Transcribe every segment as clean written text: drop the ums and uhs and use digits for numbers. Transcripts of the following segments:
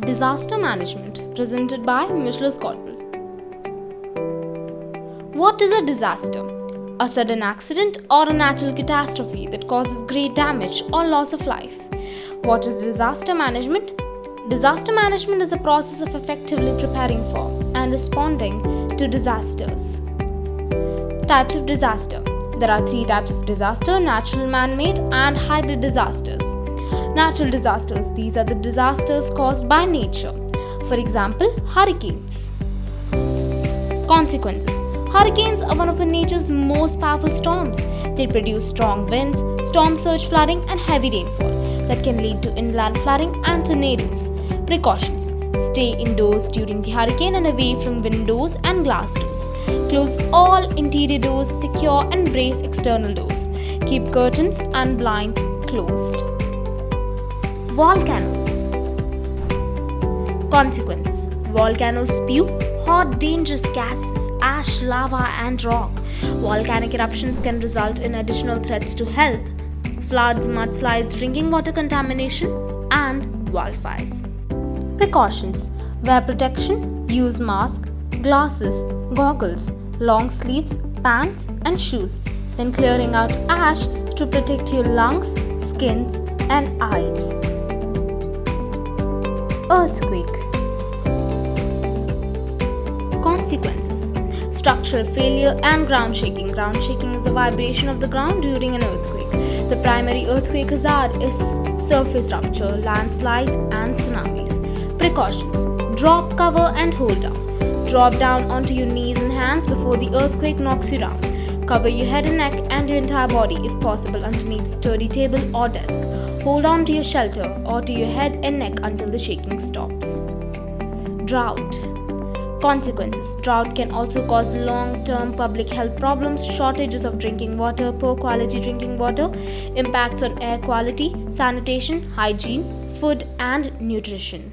Disaster Management, presented by Michelle Scotwell. What is a disaster? A sudden accident or a natural catastrophe that causes great damage or loss of life. What is disaster management? Disaster management is a process of effectively preparing for and responding to disasters. Types of disaster. There are 3 types of disaster: natural, man-made, and hybrid disasters. Natural disasters. These are the disasters caused by nature. For example, hurricanes. Consequences. Hurricanes are one of the nature's most powerful storms. They produce strong winds, storm surge flooding, and heavy rainfall that can lead to inland flooding and tornadoes. Precautions. Stay indoors during the hurricane and away from windows and glass doors. Close all interior doors, secure and brace external doors. Keep curtains and blinds closed. Volcanoes. Consequences. Volcanoes spew hot, dangerous gases, ash, lava, and rock. Volcanic eruptions can result in additional threats to health: floods, mudslides, drinking water contamination, and wildfires. Precautions. Wear protection, use mask, glasses, goggles, long sleeves, pants, and shoes when clearing out ash to protect your lungs, skins, and eyes. Earthquake. Consequences. Structural failure and ground shaking. Ground shaking is the vibration of the ground during an earthquake. The primary earthquake hazard is surface rupture, landslides, and tsunamis. Precautions. Drop, cover, and hold down. Drop down onto your knees and hands before the earthquake knocks you down. Cover your head and neck and your entire body if possible underneath a sturdy table or desk. Hold on to your shelter or to your head and neck until the shaking stops. Drought. Consequences. Drought can also cause long-term public health problems: shortages of drinking water, poor quality drinking water, impacts on air quality, sanitation, hygiene, food, and nutrition.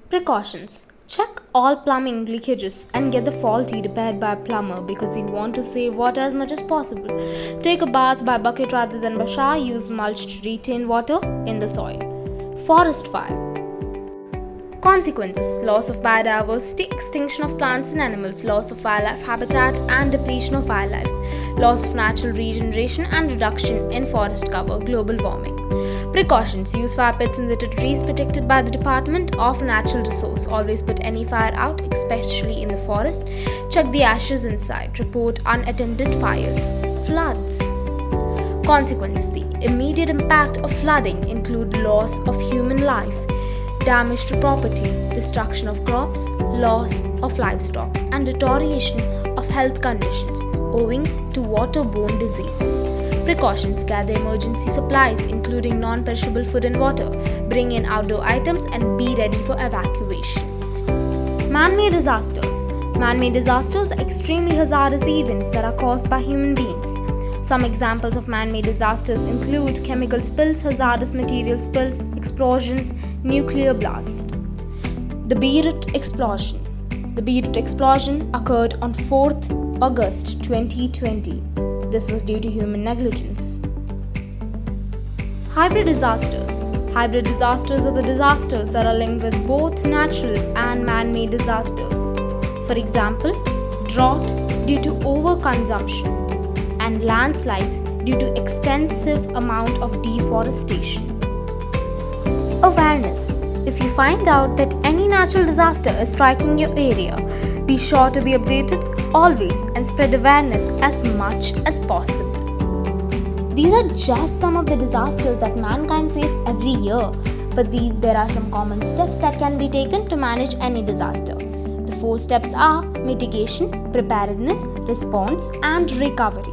Precautions. Check all plumbing leakages and get the faulty repaired by a plumber because you want to save water as much as possible. Take a bath by bucket rather than by shower. Use mulch to retain water in the soil. Forest fire. Consequences. Loss of biodiversity, extinction of plants and animals, loss of wildlife habitat and depletion of wildlife, loss of natural regeneration and reduction in forest cover, global warming. Precautions. Use fire pits in the territories protected by the Department of Natural Resources. Always put any fire out, especially in the forest. Check the ashes inside. Report unattended fires. Floods. Consequences. The immediate impact of flooding include loss of human life, damage to property, destruction of crops, loss of livestock, and deterioration of health conditions owing to waterborne diseases. Precautions. Gather emergency supplies including non-perishable food and water. Bring in outdoor items and be ready for evacuation. Man-made disasters. Man-made disasters are extremely hazardous events that are caused by human beings. Some examples of man-made disasters include chemical spills, hazardous material spills, explosions, nuclear blasts. The Beirut explosion. The Beirut explosion occurred on 4th August 2020. This was due to human negligence. Hybrid disasters. Hybrid disasters are the disasters that are linked with both natural and man-made disasters. For example, drought due to overconsumption and landslides due to extensive amount of deforestation. Awareness. If you find out that any natural disaster is striking your area, be sure to be updated always and spread awareness as much as possible. These are just some of the disasters that mankind face every year, but there are some common steps that can be taken to manage any disaster. The 4 steps are mitigation, preparedness, response, and recovery.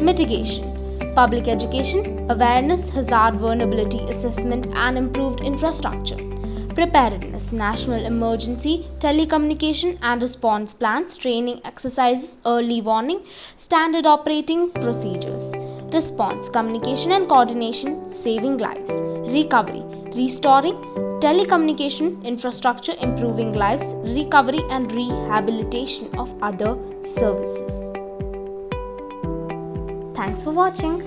Mitigation. Public education, awareness, hazard vulnerability assessment, and improved infrastructure. Preparedness, national emergency, telecommunication and response plans, training exercises, early warning, standard operating procedures. Response, communication and coordination, saving lives. Recovery, restoring telecommunication infrastructure, improving lives, recovery and rehabilitation of other services. Thanks for watching.